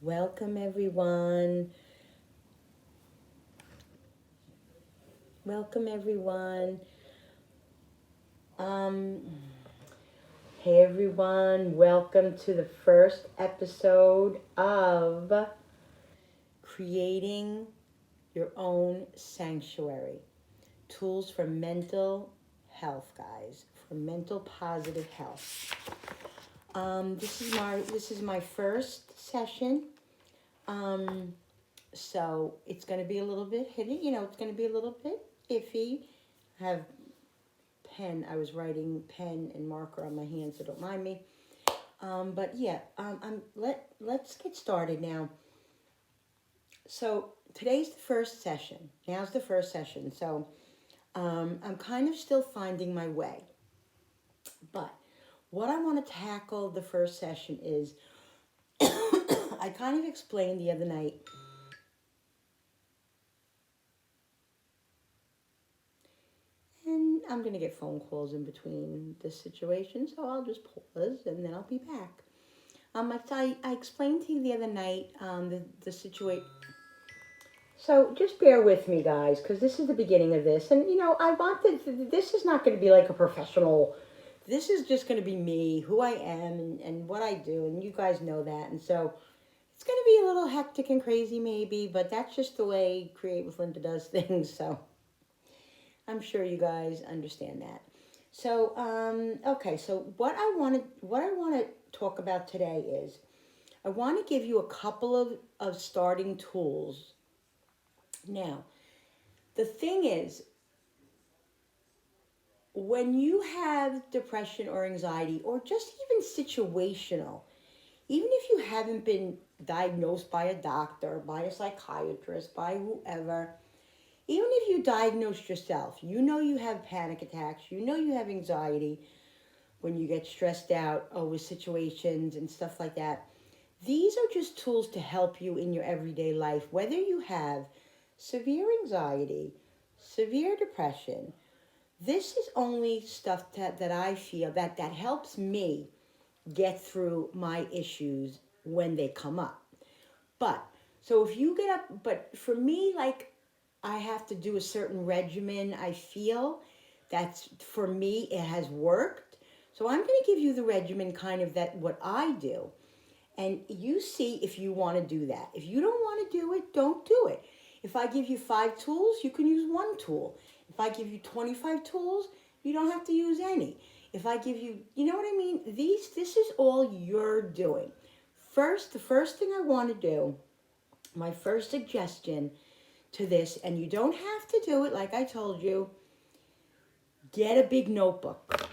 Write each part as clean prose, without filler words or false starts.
Welcome, everyone. Welcome, everyone. Um, hey, everyone. Welcome to the first episode of Creating Your Own Sanctuary. Tools for mental health, guys. For mental positive health. This is my first session. So it's going to be a little bit hidden. It's going to be a little bit iffy. I have I was writing pen and marker on my hand, so don't mind me. But yeah, let's get started now. So today's the first session. Now's the first session. So I'm kind of still finding my way. But what I want to tackle the first session is I kind of explained the other night. And I'm going to get phone calls in between this situation, so I'll just pause and then I'll be back. I explained to you the other night the situation. So just bear with me, guys, because this is the beginning of this. And, this is not going to be like a professional. This is just going to be me, who I am, and what I do. And you guys know that. And so it's going to be a little hectic and crazy maybe, but that's just the way Create with Linda does things. So I'm sure you guys understand that. So, okay. So what I want to talk about today is I want to give you a couple of starting tools. Now, the thing is, when you have depression or anxiety or just even situational, even if you haven't been diagnosed by a doctor, by a psychiatrist, by whoever, even if you diagnosed yourself, you have panic attacks, you have anxiety when you get stressed out over situations and stuff like that. These are just tools to help you in your everyday life, whether you have severe anxiety, severe depression. This is only stuff that I feel that helps me get through my issues when they come up. But, so if you get up, but for me, like, I have to do a certain regimen. I feel that's, for me, it has worked. So I'm going to give you the regimen kind of that what I do. And you see if you want to do that. If you don't want to do it, don't do it. If I give you 5 tools, you can use 1 tool. If I give you 25 tools, you don't have to use any. If I give you, you know what I mean? This is all you're doing. The first thing I want to do, my first suggestion to this, and you don't have to do it like I told you, get a big notebook.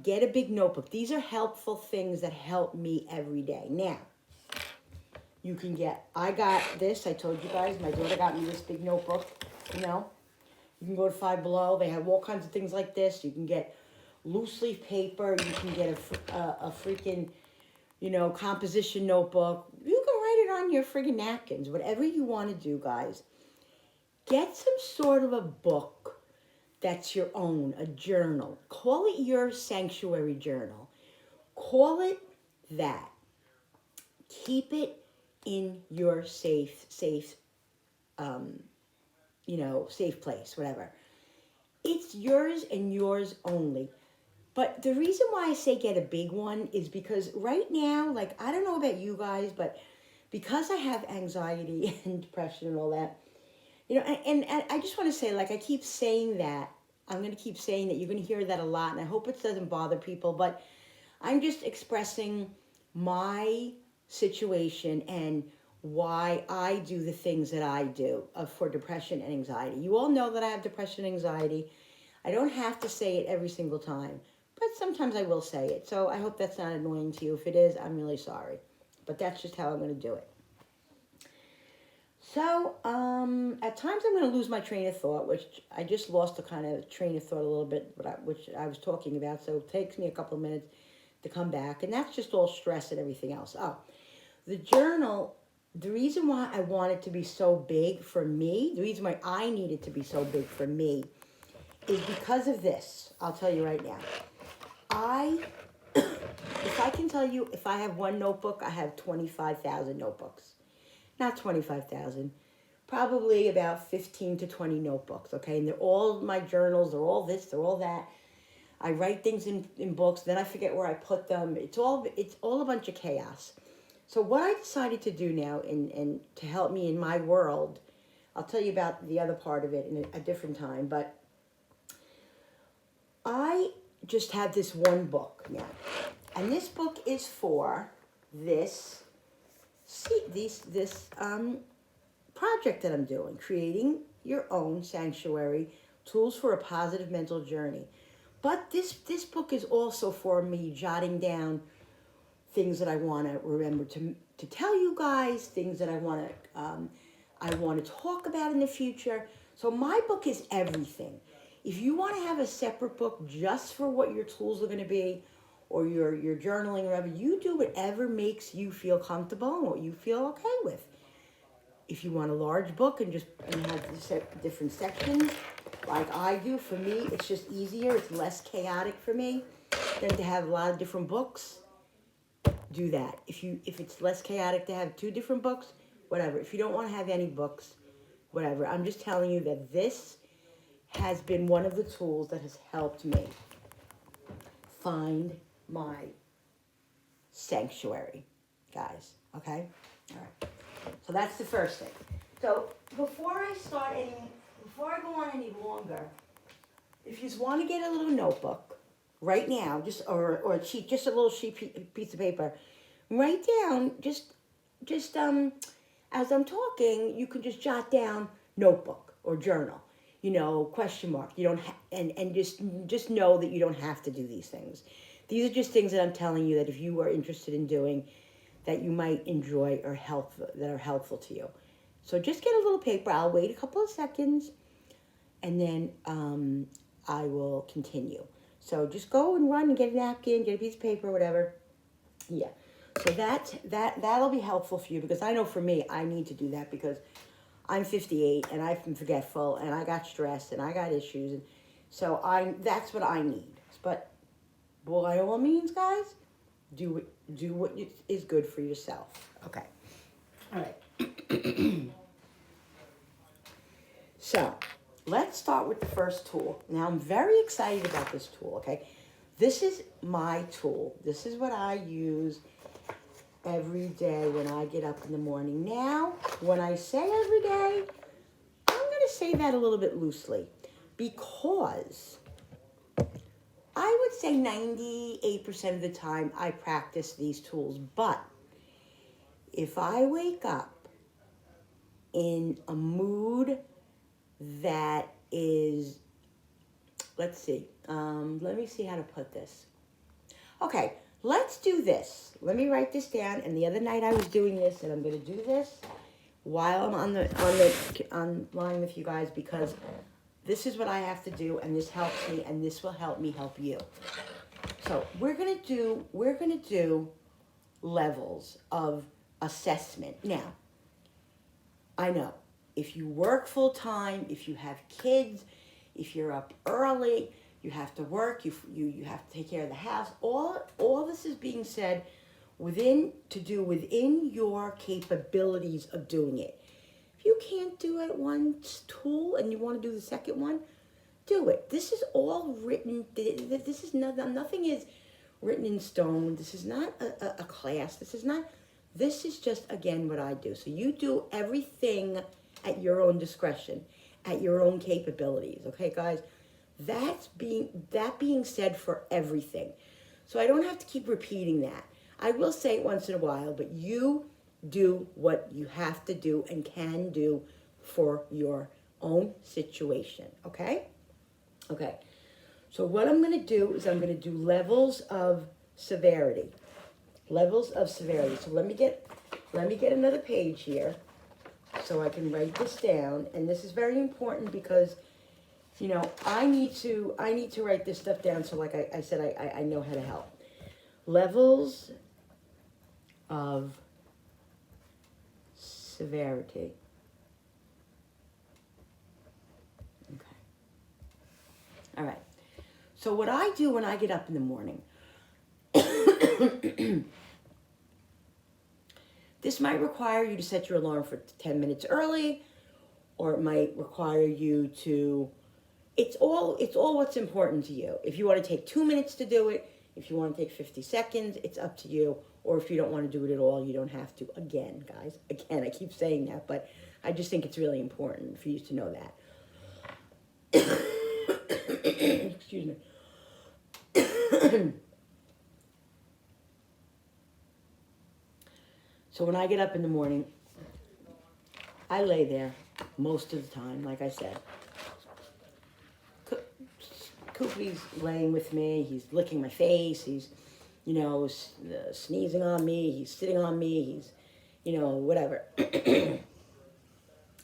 Get a big notebook. These are helpful things that help me every day. Now, I got this, I told you guys, my daughter got me this big notebook, You can go to Five Below, they have all kinds of things like this. You can get loose leaf paper, you can get a freaking, composition notebook. You can write it on your friggin' napkins, whatever you want to do, guys. Get some sort of a book that's your own, a journal. Call it your sanctuary journal. Call it that. Keep it in your safe safe place, whatever. It's yours and yours only. But the reason why I say get a big one is because right now, like, I don't know about you guys, but because I have anxiety and depression and all that, and I just want to say, like, I keep saying that. I'm going to keep saying that. You're going to hear that a lot, and I hope it doesn't bother people, but I'm just expressing my situation and why I do the things that I do for depression and anxiety. You all know that I have depression and anxiety. I don't have to say it every single time, but sometimes I will say it. So I hope that's not annoying to you. If it is, I'm really sorry. But that's just how I'm going to do it. So, at times I'm going to lose my train of thought, which I just lost the kind of train of thought a little bit, which I was talking about. So it takes me a couple of minutes to come back. And that's just all stress and everything else. Oh, the journal, the reason why I want it to be so big for me, the reason why I need it to be so big for me is because of this. I'll tell you right now. If I can tell you, if I have one notebook, I have 25,000 notebooks. Not 25,000, probably about 15 to 20 notebooks, okay? And they're all my journals, they're all this, they're all that. I write things in books, then I forget where I put them. It's all a bunch of chaos. So what I decided to do now, and to help me in my world, I'll tell you about the other part of it in a different time, but I just have this one book now. And this book is for this project that I'm doing, creating your own sanctuary, tools for a positive mental journey. But this book is also for me jotting down things that I want to remember to tell you guys, things that I want to talk about in the future. So my book is everything. If you want to have a separate book just for what your tools are going to be, or your journaling, or whatever, you do whatever makes you feel comfortable and what you feel okay with. If you want a large book and have different sections, like I do, for me, it's just easier. It's less chaotic for me than to have a lot of different books. Do that. If it's less chaotic to have 2 different books, whatever. If you don't want to have any books, whatever. I'm just telling you that this has been one of the tools that has helped me find my sanctuary, guys. Okay? All right. So that's the first thing. So before I go on any longer, if you just want to get a little notebook right now, or a sheet, just a little piece of paper, write down just as I'm talking, you can just jot down notebook or journal, question mark. You don't and just know that you don't have to do these things. These are just things that I'm telling you that if you are interested in doing, that you might enjoy or that are helpful to you. So just get a little paper. I'll wait a couple of seconds, and then I will continue. So just go and run and get a napkin, get a piece of paper, whatever. Yeah. So that'll be helpful for you, because I know for me, I need to do that because I'm 58 and I'm forgetful and I got stressed and I got issues, and so that's what I need. But by all means, guys, do what is good for yourself. Okay. All right. So let's start with the first tool. Now, I'm very excited about this tool, okay? This is my tool. This is what I use every day when I get up in the morning. Now, when I say every day, I'm going to say that a little bit loosely, because I would say 98% of the time I practice these tools. But if I wake up in a mood that is, let me see how to put this. Okay, let's do this. Let me write this down. And the other night I was doing this, and I'm going to do this while I'm online with you guys, because this is what I have to do, and this helps me, and this will help me help you. So we're gonna do levels of assessment. Now, I know if you work full time, if you have kids, if you're up early, you have to work, you have to take care of the house. All this is being said within your capabilities of doing it. If you can't do it one tool and you want to do the second one, do it. This is all written. This is nothing is written in stone. This is not a class. This is just, again, what I do. So you do everything at your own discretion, at your own capabilities. Okay, guys? That being said for everything. So I don't have to keep repeating that. I will say it once in a while, but you do what you have to do and can do for your own situation, okay? Okay, so what I'm going to do is I'm going to do levels of severity. Levels of severity. So let me get another page here so I can write this down. And this is very important because, I need to write this stuff down so, like I said, I know how to help. Levels of severity. Okay. All right. So what I do when I get up in the morning, This might require you to set your alarm for 10 minutes early, or it might require you to, it's all what's important to you. If you want to take 2 minutes to do it, if you want to take 50 seconds, it's up to you. Or if you don't want to do it at all, you don't have to. Again, guys, again, I keep saying that, but I just think it's really important for you to know that. Excuse me. So when I get up in the morning, I lay there most of the time, like I said. Koopy's laying with me. He's licking my face. He's, sneezing on me. He's sitting on me. He's, whatever.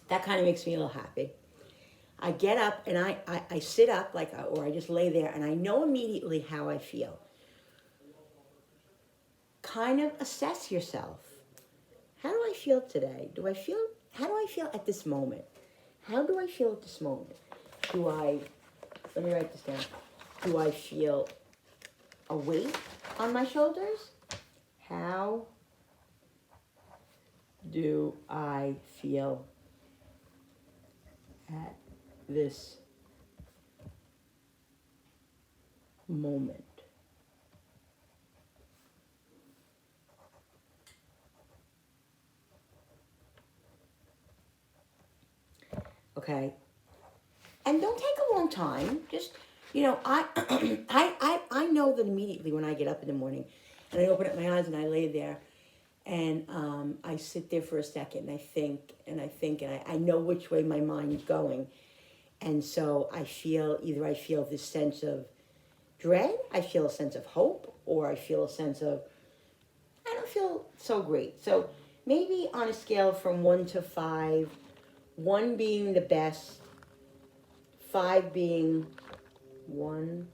That kind of makes me a little happy. I get up and I sit up or I just lay there and I know immediately how I feel. Kind of assess yourself. How do I feel today? How do I feel at this moment? How do I feel at this moment? Let me write this down. Do I feel a weight on my shoulders? How do I feel at this moment? Okay. And don't take a long time. Just, I know that immediately when I get up in the morning and I open up my eyes and I lay there and I sit there for a second and I think and I know which way my mind's going. And so I feel this sense of dread, I feel a sense of hope, or I feel a sense of, I don't feel so great. So maybe on a scale from 1 to 5, 1 being the best, 5 being 1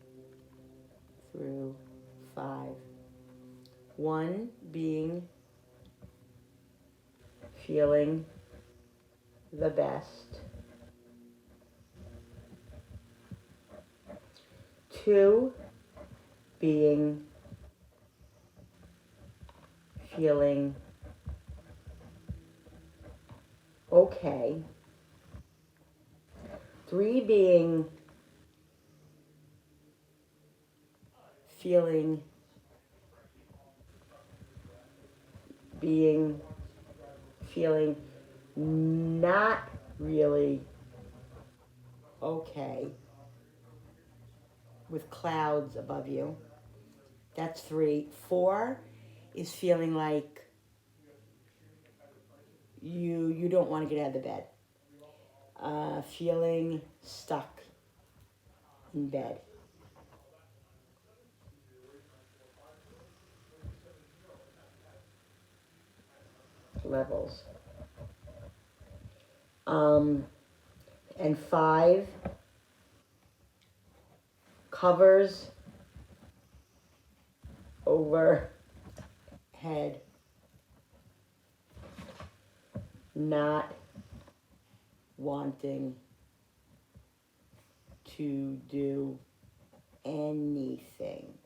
through 5. 1 being feeling the best. 2 being feeling okay. 3 being feeling not really okay with clouds above you. That's 3. 4 is feeling like you don't want to get out of the bed. Feeling stuck in bed. Levels. And 5 covers over head, not wanting to do anything.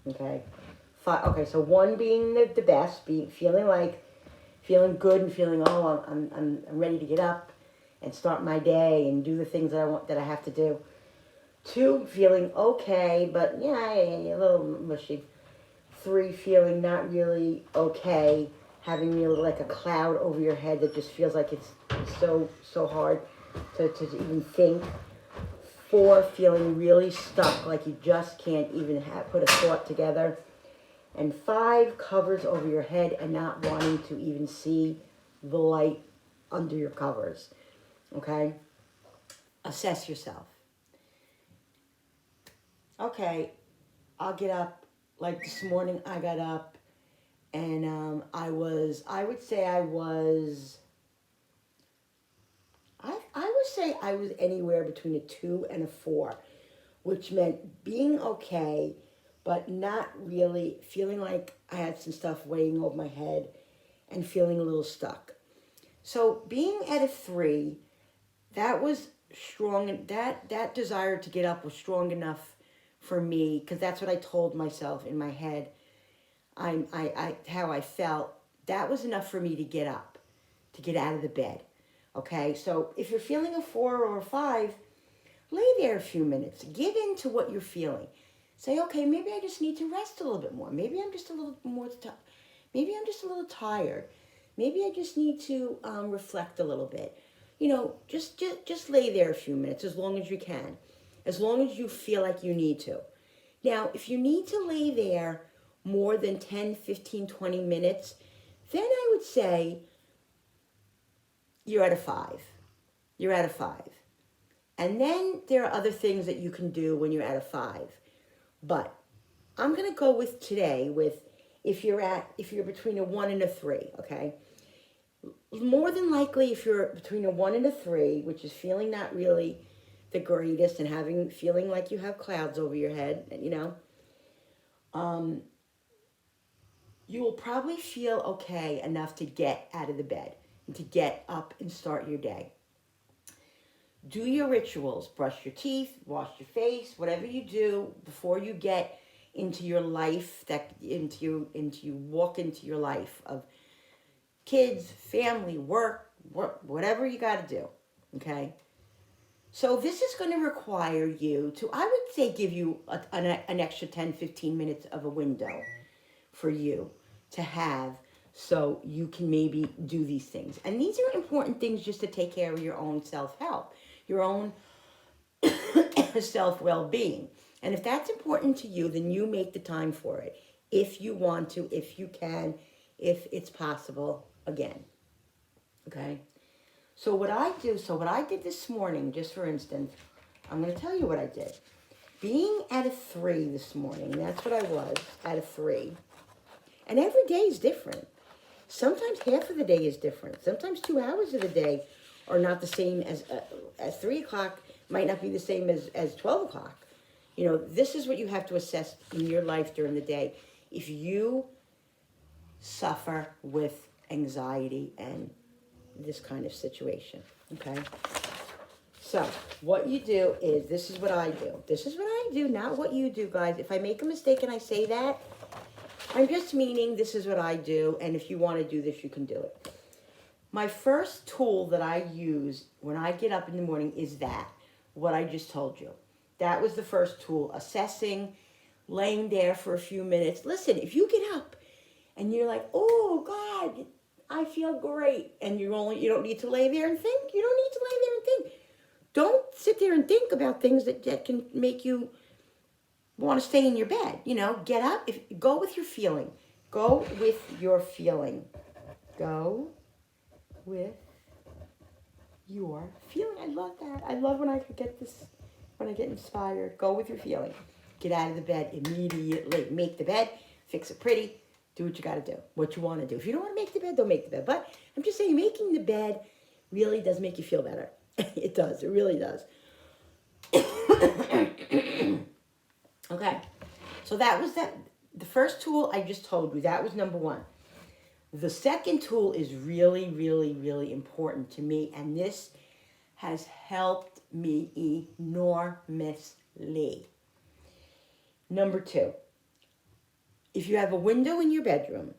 Okay. 5. Okay. So 1 being the best, feeling good and feeling I'm ready to get up and start my day and do the things that I have to do. 2 feeling okay, but a little mushy. 3 feeling not really okay, having like a cloud over your head that just feels like it's so hard to even think. 4 feeling really stuck, like you just can't even put a thought together. And 5 covers over your head and not wanting to even see the light under your covers. Okay? Assess yourself. Okay, I'll get up. Like this morning, I got up and I would say I was anywhere between a 2 and a 4, which meant being okay, but not really feeling like I had some stuff weighing over my head and feeling a little stuck. So being at a 3, that was strong, and that desire to get up was strong enough for me, because that's what I told myself in my head. How I felt. That was enough for me to get up, to get out of the bed. Okay, so if you're feeling a 4 or a 5, lay there a few minutes. Give in to what you're feeling. Say, okay, maybe I just need to rest a little bit more. Maybe I'm just a little more. Maybe I'm just a little tired. Maybe I just need to reflect a little bit. You know, just lay there a few minutes as long as you can, as long as you feel like you need to. Now, if you need to lay there more than 10, 15, 20 minutes, then I would say you're at a 5. You're at a 5. And then there are other things that you can do when you're at a 5. But I'm going to go with today with if you're between a 1 and a 3, okay? More than likely, if you're between a 1 and a 3, which is feeling not really the greatest and feeling like you have clouds over your head, you know, you will probably feel okay enough to get out of the bed and to get up and start your day. Do your rituals, brush your teeth, wash your face, whatever you do before you get into your life, into you walk into your life of kids, family, work, whatever you got to do, okay? So this is going to require you to, I would say, give you an extra 10, 15 minutes of a window for you to have so you can maybe do these things. And these are important things just to take care of your own self-help, your own self-well-being. And if that's important to you, then you make the time for it. If you want to, if you can, if it's possible, again. Okay? So what I did this morning, just for instance, I'm going to tell you what I did. Being at a 3 this morning, that's what I was, at a 3. And every day is different. Sometimes half of the day is different. Sometimes 2 hours of the day are not the same as 3 o'clock might not be the same as 12 o'clock. You know, this is what you have to assess in your life during the day. If you suffer with anxiety and this kind of situation, okay? So what you do is, this is what I do. This is what I do, not what you do, guys. If I make a mistake and I say that, I'm just meaning this is what I do, and if you want to do this, you can do it. My first tool that I use when I get up in the morning is what I just told you. That was the first tool, assessing, laying there for a few minutes. Listen, if you get up and you're like, oh, God, I feel great, and you don't need to lay there and think. You don't need to lay there and think. Don't sit there and think about things that can make you want to stay in your bed. You know, get up. Go with your feeling. Go with your feeling. Go with your feeling. I love that. I love when I get this, when I get inspired. Go with your feeling. Get out of the bed immediately. Make the bed. Fix it pretty. Do what you got to do. What you want to do. If you don't want to make the bed, don't make the bed. But I'm just saying, making the bed really does make you feel better. It does. It really does. Okay. So that was that. The first tool I just told you, that was number 1. The second tool is really, really, really important to me, and this has helped me enormously. Number 2, if you have a window in your bedroom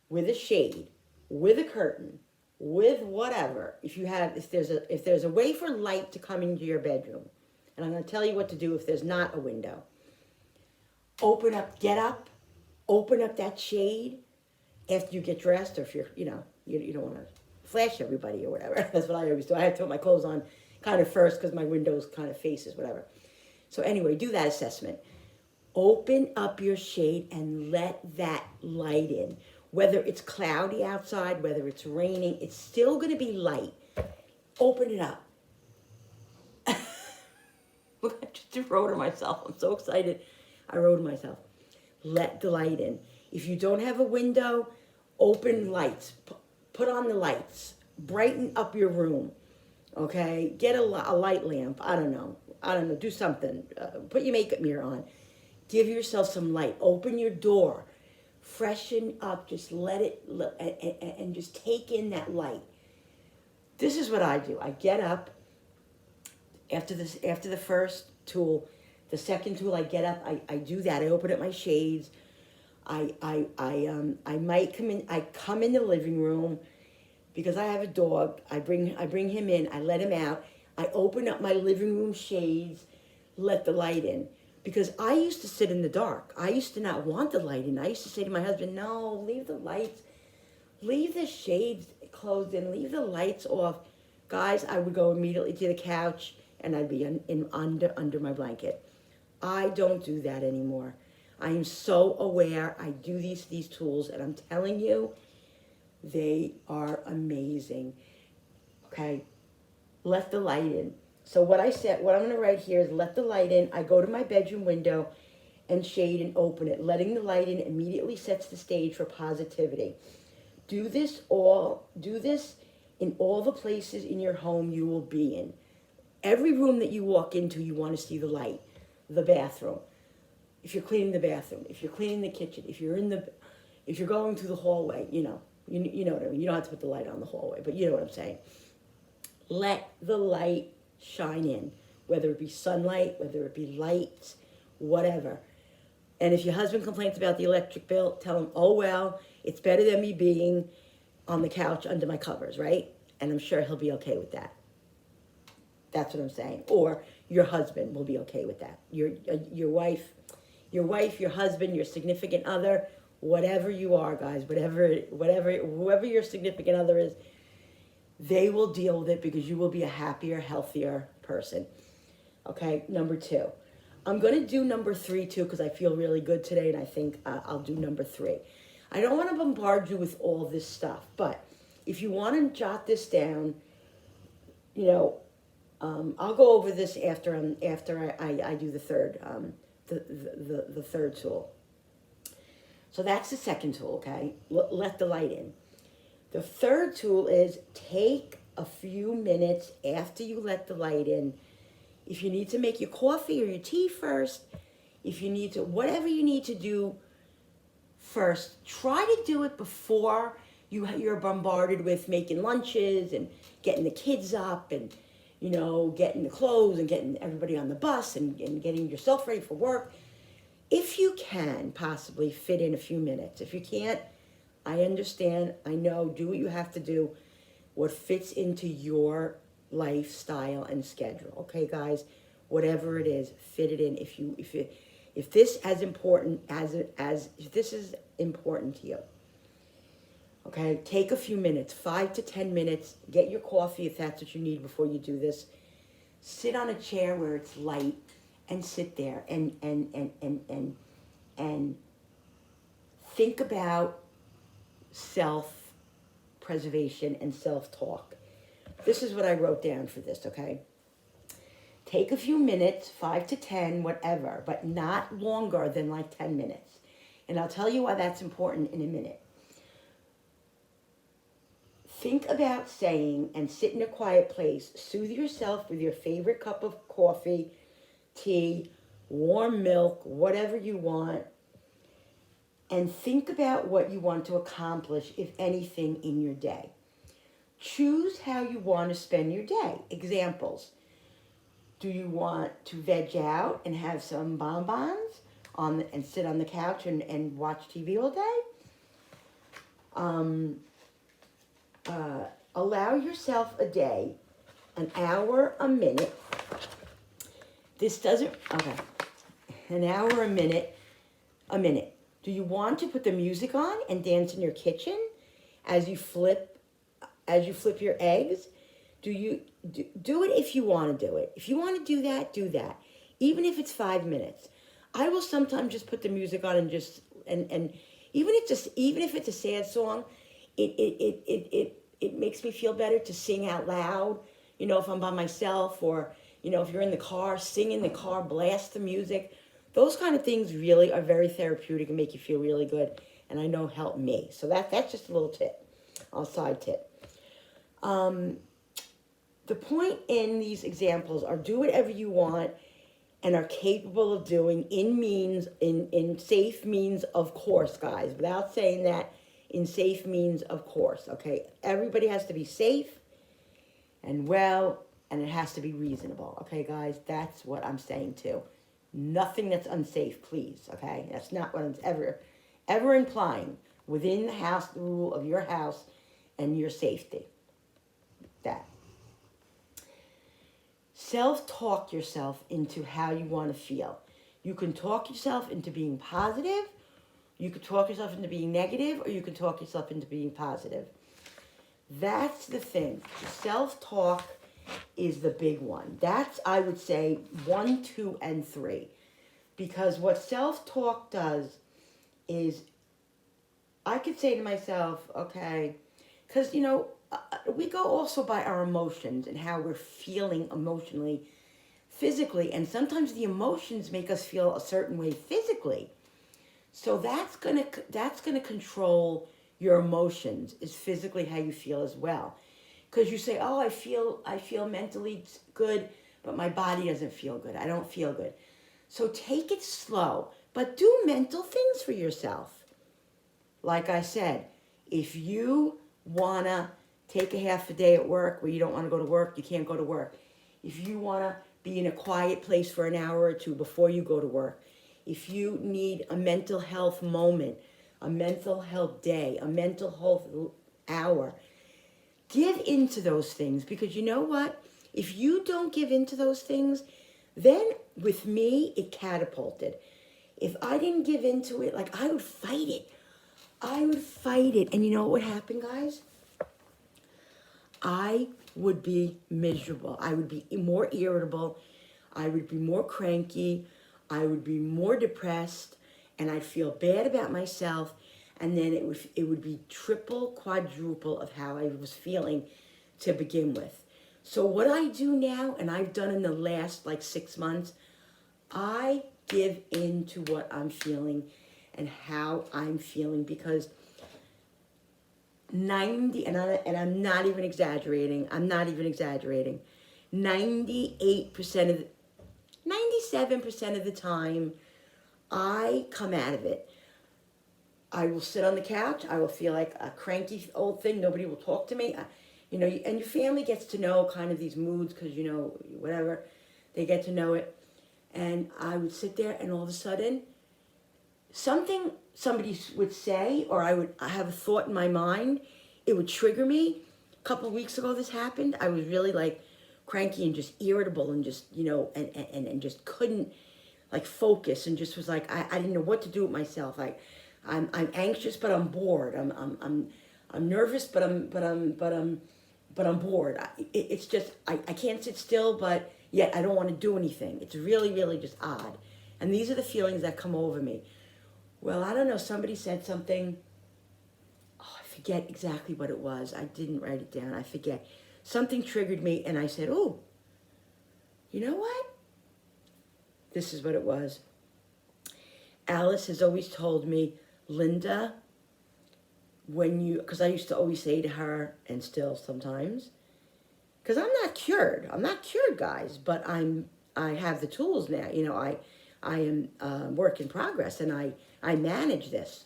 with a shade, with a curtain, with whatever, if there's a way for light to come into your bedroom, and I'm going to tell you what to do if there's not a window. Get up, open up that shade after you get dressed, or if you don't want to flash everybody or whatever. That's what I always do. I have to put my clothes on kind of first because my windows kind of faces whatever. So anyway, do that assessment. Open up your shade and let that light in. Whether it's cloudy outside, whether it's raining, it's still going to be light. Open it up. Look, I just wrote to myself. I'm so excited. I wrote to myself. Let the light in. If you don't have a window, open lights. Put on the lights. Brighten up your room. Okay? Get a light lamp. I don't know. Do something. Put your makeup mirror on. Give yourself some light. Open your door. Freshen up. Just let it, and just take in that light. This is what I do. I get up after the first tool. The second tool, I get up, I do that. I open up my shades. I might come in. I come in the living room because I have a dog. I bring him in. I let him out. I open up my living room shades, let the light in. Because I used to sit in the dark. I used to not want the light in. I used to say to my husband, no, leave the lights, leave the shades closed and leave the lights off. Guys, I would go immediately to the couch and I'd be under my blanket. I don't do that anymore. I am so aware. I do these tools, and I'm telling you, they are amazing. Okay, let the light in. So what I'm going to write here is let the light in. I go to my bedroom window and shade and open it. Letting the light in immediately sets the stage for positivity. Do this in all the places in your home you will be in. Every room that you walk into, you want to see the light. The bathroom. If you're cleaning the bathroom, if you're cleaning the kitchen, if you're going through the hallway, you know what I mean. You don't have to put the light on the hallway, but you know what I'm saying. Let the light shine in, whether it be sunlight, whether it be lights, whatever. And if your husband complains about the electric bill, tell him, oh well, it's better than me being on the couch under my covers, right? And I'm sure he'll be okay with that. That's what I'm saying. Or your husband will be okay with that. Your wife, your husband, your significant other, whatever you are, guys, whoever your significant other is, they will deal with it because you will be a happier, healthier person. Okay, number 2. I'm going to do number 3 too because I feel really good today, and I think I'll do number 3. I don't want to bombard you with all this stuff, but if you want to jot this down, I'll go over this after I do the third the third tool. So that's the second tool. Okay, let the light in. The third tool is take a few minutes after you let the light in. If you need to make your coffee or your tea first, if you need to, whatever you need to do first, try to do it before you're bombarded with making lunches and getting the kids up and, getting the clothes and getting everybody on the bus and getting yourself ready for work. If you can possibly fit in a few minutes. If you can't, I understand. I know. Do what you have to do. What fits into your lifestyle and schedule. Okay, guys? Whatever it is, fit it in. If this as important if this is important to you. Okay, take a few minutes, 5 to 10 minutes. Get your coffee if that's what you need before you do this. Sit on a chair where it's light and sit there and think about self-preservation and self-talk. This is what I wrote down for this, okay? Take a few minutes, 5 to 10, whatever, but not longer than like 10 minutes. And I'll tell you why that's important in a minute. Think about saying, and sit in a quiet place, soothe yourself with your favorite cup of coffee, tea, warm milk, whatever you want, and think about what you want to accomplish, if anything, in your day. Choose how you want to spend your day. Examples. Do you want to veg out and have some bonbons and sit on the couch and watch TV all day? Allow yourself a day, an hour, a minute. An hour, a minute. Do you want to put the music on and dance in your kitchen as you flip your eggs? Do it if you want to do it. If you want to do that, do that. Even if it's 5 minutes. I will sometimes just put the music on and even if it's a sad song, it makes me feel better to sing out loud. If I'm by myself or if you're in the car, sing in the car, blast the music. Those kind of things really are very therapeutic and make you feel really good, and I know help me. So that's just a little tip, a side tip. The point in these examples are do whatever you want and are capable of doing in safe means, of course, guys. Without saying that, in safe means, of course, okay? Everybody has to be safe and well, and it has to be reasonable, okay, guys? That's what I'm saying too. Nothing that's unsafe, please, okay? That's not what I'm ever implying. Within the house, the rule of your house and your safety. That. Self-talk yourself into how you want to feel. You can talk yourself into being positive, you can talk yourself into being negative, or you can talk yourself into being positive. That's the thing. Self-talk is the big one. That's, I would say, 1, 2, and 3. Because what self-talk does is, I could say to myself, okay, because, we go also by our emotions and how we're feeling emotionally, physically, and sometimes the emotions make us feel a certain way physically. So that's gonna control your emotions, is physically how you feel as well. Because you say, oh, I feel mentally good, but my body doesn't feel good. I don't feel good. So take it slow, but do mental things for yourself. Like I said, if you wanna take a half a day at work where you don't want to go to work, you can't go to work. If you want to be in a quiet place for an hour or two before you go to work, if you need a mental health moment, a mental health day, a mental health hour, give into those things. Because you know what? If you don't give into those things, then with me, it catapulted. If I didn't give into it, like, I would fight it. And you know what would happen, guys? I would be miserable. I would be more irritable. I would be more cranky. I would be more depressed, and I'd feel bad about myself. And then it would be triple, quadruple of how I was feeling to begin with. So what I do now, and I've done in the last 6 months, I give in to what I'm feeling and how I'm feeling, because 90, and I'm not even exaggerating, 98% of 97% of the time, I come out of it. I will sit on the couch, I will feel like a cranky old thing, nobody will talk to me, and your family gets to know kind of these moods, because, whatever, they get to know it, and I would sit there, and all of a sudden, something somebody would say, or I have a thought in my mind, it would trigger me. A couple of weeks ago this happened. I was really cranky and just irritable and just, and just couldn't focus, and just was I didn't know what to do with myself. I'm anxious, but I'm bored. I'm nervous, but I'm bored. It's just, I can't sit still, but yet I don't want to do anything. It's really, really just odd. And these are the feelings that come over me. Well, I don't know, somebody said something, I forget exactly what it was. I didn't write it down, I forget. Something triggered me, and I said, oh, you know what? This is what it was. Alice has always told me, Linda, because I used to always say to her, and still sometimes, because I'm not cured, guys, but I have the tools now, I am work in progress, and I manage this.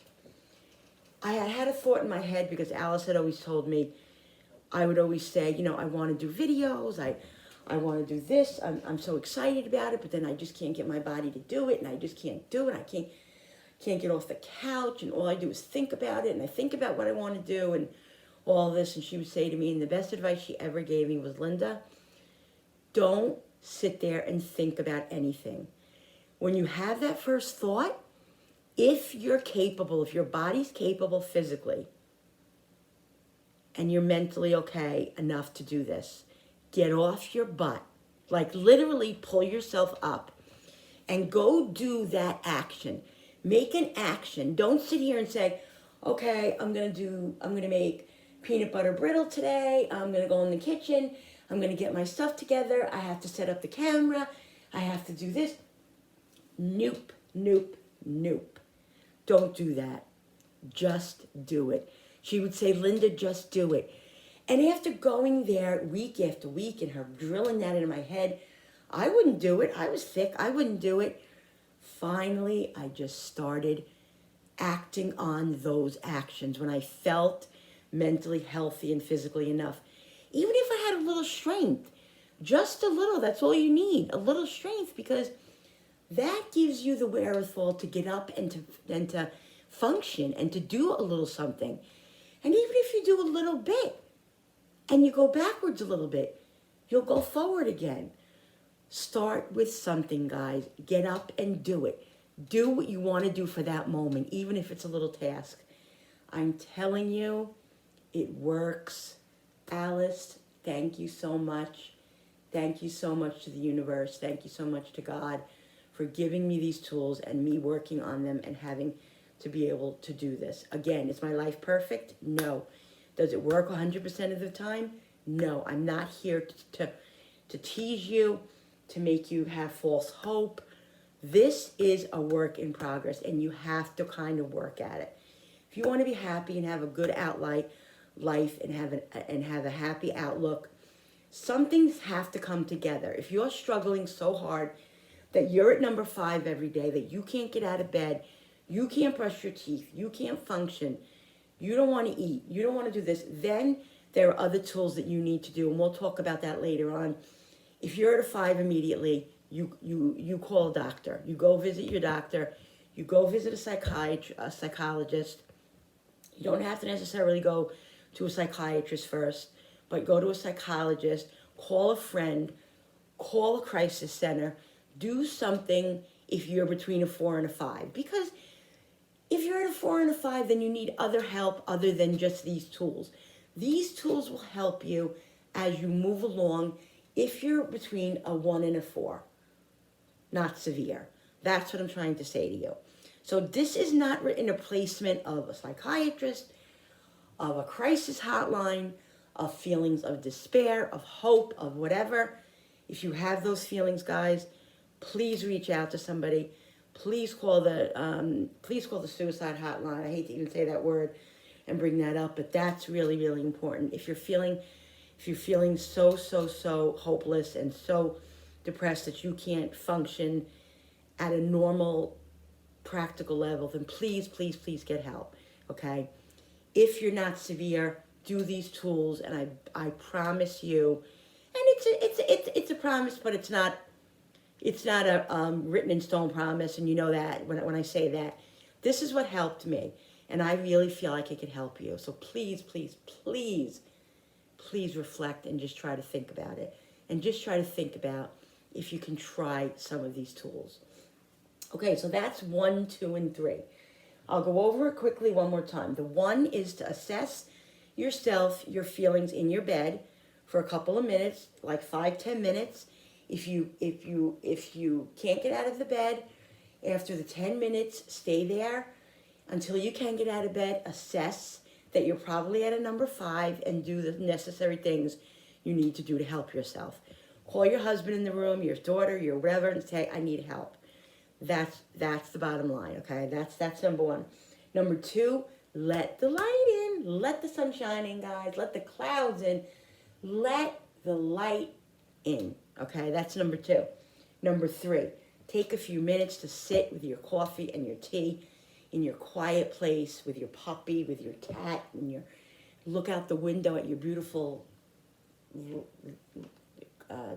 I had a thought in my head, because Alice had always told me, I would always say, I want to do videos, I want to do this, I'm so excited about it, but then I just can't get my body to do it, and I just can't do it, I can't get off the couch, and all I do is think about it, and I think about what I want to do, and all this, and she would say to me, and the best advice she ever gave me was, Linda, don't sit there and think about anything. When you have that first thought, if you're capable, if your body's capable physically, and you're mentally okay enough to do this, get off your butt, literally pull yourself up, and go do that action. Make an action. Don't sit here and say, okay, I'm gonna make peanut butter brittle today, I'm gonna go in the kitchen, I'm gonna get my stuff together, I have to set up the camera, I have to do this. Nope, nope, nope. Don't do that. Just do it. She would say, Linda, just do it. And after going there week after week and her drilling that into my head, I wouldn't do it. I was thick. I wouldn't do it. Finally, I just started acting on those actions when I felt mentally healthy and physically enough. Even if I had a little strength, just a little, that's all you need, a little strength, because that gives you the wherewithal to get up and to function and to do a little something. And even if you do a little bit and you go backwards a little bit, you'll go forward again. Start with something, guys. Get up and do it. Do what you want to do for that moment, even if it's a little task. I'm telling you, it works. Alice, thank you so much. Thank you so much to the universe. Thank you so much to God for giving me these tools and me working on them and having to be able to do this. Again, is my life perfect? No. Does it work 100% of the time? No. I'm not here to tease you, to make you have false hope. This is a work in progress, and you have to kind of work at it. If you want to be happy and have a good life and have a happy outlook, some things have to come together. If you're struggling so hard that you're at number 5 every day, that you can't get out of bed, you can't brush your teeth, you can't function, you don't want to eat, you don't want to do this, then there are other tools that you need to do, and we'll talk about that later on. If you're at a 5 immediately, you call a doctor. You go visit your doctor. You go visit a psychologist. You don't have to necessarily go to a psychiatrist first, but go to a psychologist, call a friend, call a crisis center, do something if you're between a 4 and a 5. Because if you're at a 4 and a 5, then you need other help other than just these tools. These tools will help you as you move along if you're between a 1 and a 4. Not severe. That's what I'm trying to say to you. So this is not in a placement of a psychiatrist, of a crisis hotline, of feelings of despair, of hope, of whatever. If you have those feelings, guys, please reach out to somebody. Please call the suicide hotline. I hate to even say that word and bring that up, but that's really, really important. If you're feeling so hopeless and so depressed that you can't function at a normal, practical level, then please get help, okay? If you're not severe, do these tools, and I promise you, and it's a promise, but it's not a written in stone promise, and you know that when I say that. This is what helped me, and I really feel like it could help you. So please reflect and just try to think about it, and just try to think about if you can try some of these tools. Okay, so that's 1, 2, and 3. I'll go over it quickly one more time. The 1 is to assess yourself, your feelings in your bed for a couple of minutes, like 5-10 minutes. If you can't get out of the bed, after the 10 minutes, stay there until you can get out of bed. Assess that you're probably at a number 5 and do the necessary things you need to do to help yourself. Call your husband in the room, your daughter, your whatever, and say, I need help. That's the bottom line, okay? That's number 1. Number 2, let the light in. Let the sun shine in, guys. Let the clouds in. Let the light in, okay? That's number 2. Number 3, take a few minutes to sit with your coffee and your tea in your quiet place with your puppy, with your cat, and look out the window at your beautiful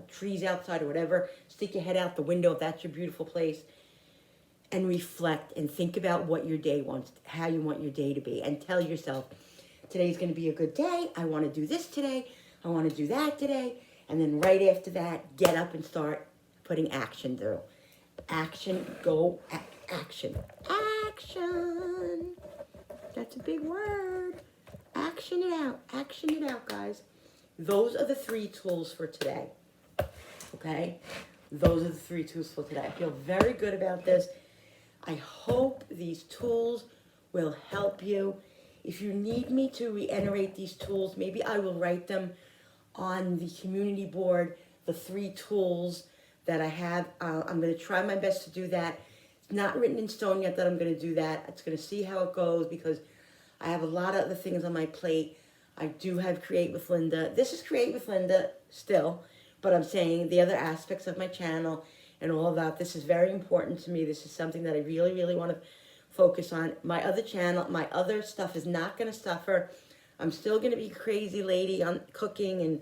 trees outside or whatever. Stick your head out the window if that's your beautiful place, and reflect and think about what your day wants, how you want your day to be, and tell yourself, today's going to be a good day. I want to do this today. I want to do that today. And then right after that, get up and start putting action through. Action, go, action. Action. That's a big word. Action it out. Action it out, guys. Those are the 3 tools for today. Okay? Those are the 3 tools for today. I feel very good about this. I hope these tools will help you. If you need me to reiterate these tools, maybe I will write them on the community board, the 3 tools that I have. I'm going to try my best to do that. It's not written in stone yet that I'm going to do that. It's going to see how it goes because I have a lot of other things on my plate. I do have Create with Linda. This is Create with Linda still, but I'm saying the other aspects of my channel and all of that. This is very important to me. This is something that I really, really want to focus on. My other channel, my other stuff is not going to suffer. I'm still going to be crazy lady on cooking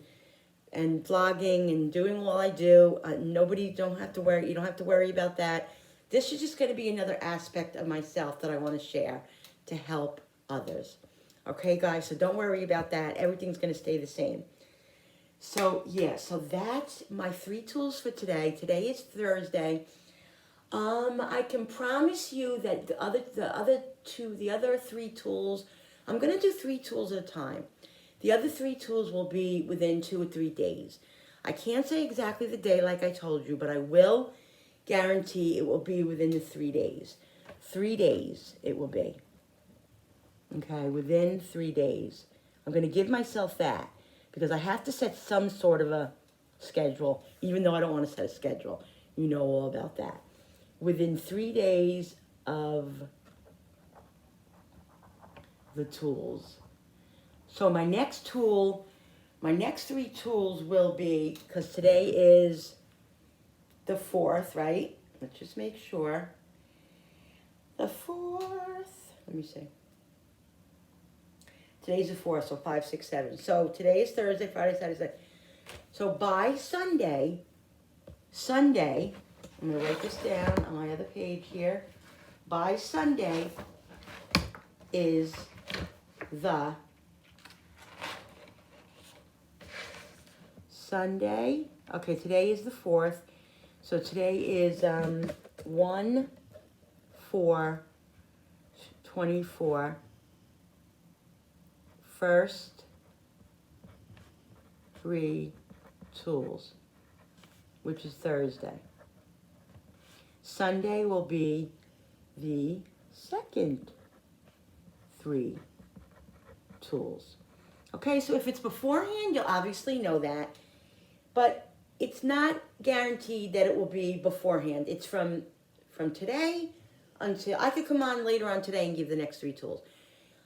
and vlogging and doing all I do. You don't have to worry about that. This is just going to be another aspect of myself that I want to share to help others. Okay, guys, so don't worry about that. Everything's going to stay the same. So, yeah, so that's my 3 tools for today. Today is Thursday. I can promise you that the other 3 tools, I'm going to do 3 tools at a time. The other 3 tools will be within 2 or 3 days. I can't say exactly the day like I told you, but I will guarantee it will be within the 3 days. 3 days it will be. Okay, within 3 days. I'm going to give myself that because I have to set some sort of a schedule, even though I don't want to set a schedule. You know all about that. Within 3 days of the tools. So my next 3 tools will be, because today is the 4th, right? Let's just make sure. The 4th, let me see. Today's the 4th, so 5, 6, 7. So today is Thursday, Friday, Saturday, Sunday. So by Sunday, I'm going to write this down on my other page here. By Sunday is the Sunday. Okay, today is the 4th. So today is 1/4/24. First 3 tools, which is Thursday. Sunday will be the second 3 tools. Okay, so if it's beforehand, you'll obviously know that. But it's not guaranteed that it will be beforehand. It's from today until, I could come on later on today and give the next 3 tools.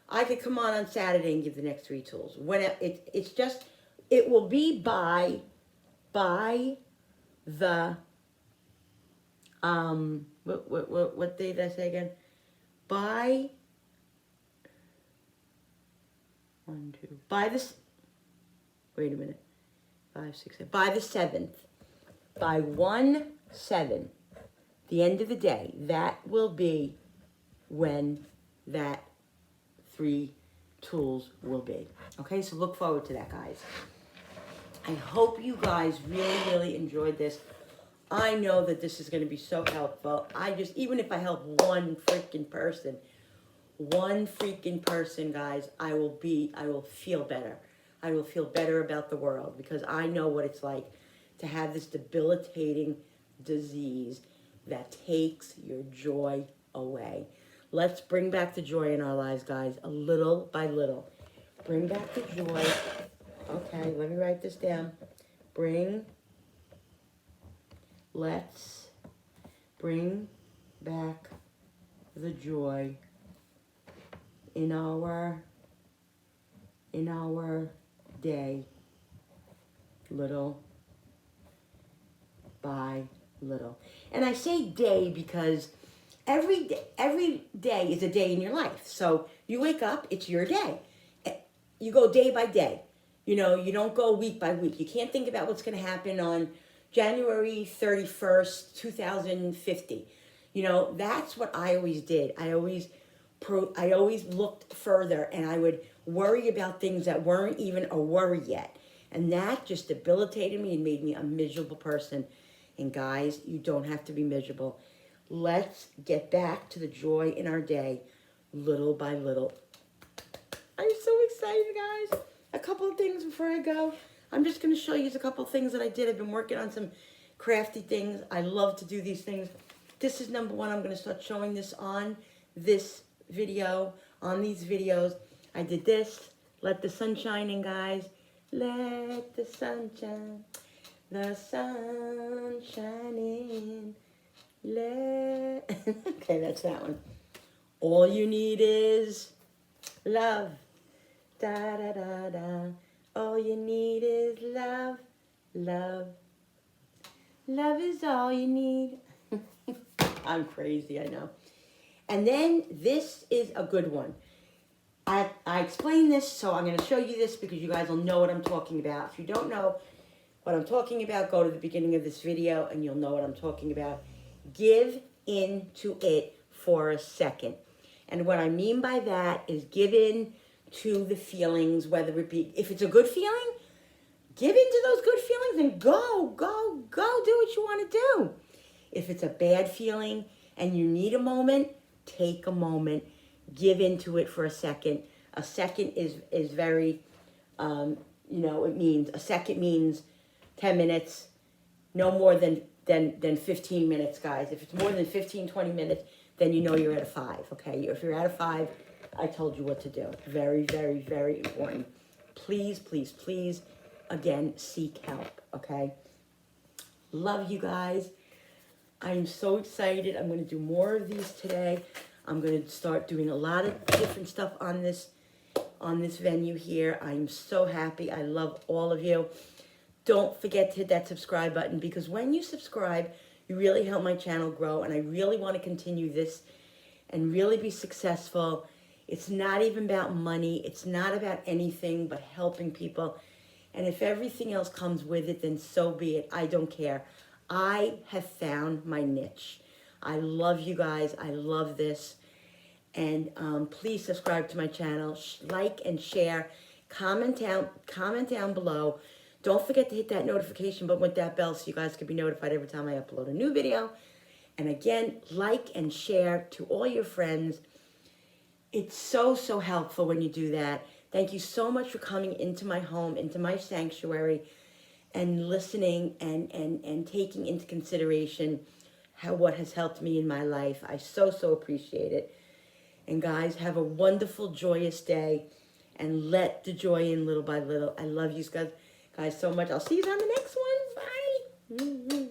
I could come on Saturday and give the next 3 tools. When it's just, it will be by the, what day did I say again? By this, wait a minute, 5, 6, 7, by the 7th, by 1/7, the end of the day, that will be when that 3 tools will be. Okay, so look forward to that, guys. I hope you guys really, really enjoyed this. I know that this is going to be so helpful. Even if I help one freaking person, guys, I will feel better. I will feel better about the world because I know what it's like to have this debilitating disease that takes your joy away. Let's bring back the joy in our lives, guys, a little by little. Bring back the joy. Okay, let me write this down. Let's bring back the joy in our day, little by little. And I say day because every day is a day in your life. So you wake up, it's your day. You go day by day. You know, you don't go week by week. You can't think about what's going to happen on January 31st, 2050. You know, that's what I always did. I always looked further, and I would worry about things that weren't even a worry yet. And that just debilitated me and made me a miserable person. And guys, you don't have to be miserable. Let's get back to the joy in our day, little by little. I'm so excited, guys. A couple of things before I go. I'm just going to show you a couple of things that I did. I've been working on some crafty things. I love to do these things. This is number 1. I'm going to start showing this on this video, on these videos. I did this. Let the sun shine in, guys. Let the sun shine. The sun shine in. Okay, that's that one. All you need is love. Da da da da. All you need is love. Love. Love is all you need. I'm crazy, I know. And then this is a good one. I explained this, so I'm going to show you this because you guys will know what I'm talking about. If you don't know what I'm talking about, go to the beginning of this video and you'll know what I'm talking about. Give into it for a second. And what I mean by that is give in to the feelings, whether it be, if it's a good feeling, give in to those good feelings and go, do what you want to do. If it's a bad feeling and you need a moment, take a moment, give into it for a second. A second is very, it means, a second means 10 minutes, no more than 15 minutes, guys. If it's more than 15, 20 minutes, then you know you're at a 5, okay? If you're at a 5, I told you what to do. Very, very, very important. Please, please, please, again, seek help, okay? Love you guys. I am so excited. I'm going to do more of these today. I'm going to start doing a lot of different stuff on this venue here. I'm so happy. I love all of you. Don't forget to hit that subscribe button, because when you subscribe, you really help my channel grow, and I really want to continue this and really be successful. It's not even about money. It's not about anything but helping people. And if everything else comes with it, then so be it. I don't care. I have found my niche. I love you guys. I love this. And please subscribe to my channel. Like and share. Comment down below. Don't forget to hit that notification button with that bell so you guys can be notified every time I upload a new video. And again, like and share to all your friends. It's so, so helpful when you do that. Thank you so much for coming into my home, into my sanctuary, and listening and taking into consideration what has helped me in my life. I so, so appreciate it. And guys, have a wonderful, joyous day, and let the joy in little by little. I love you guys so much. I'll see you on the next one. Bye.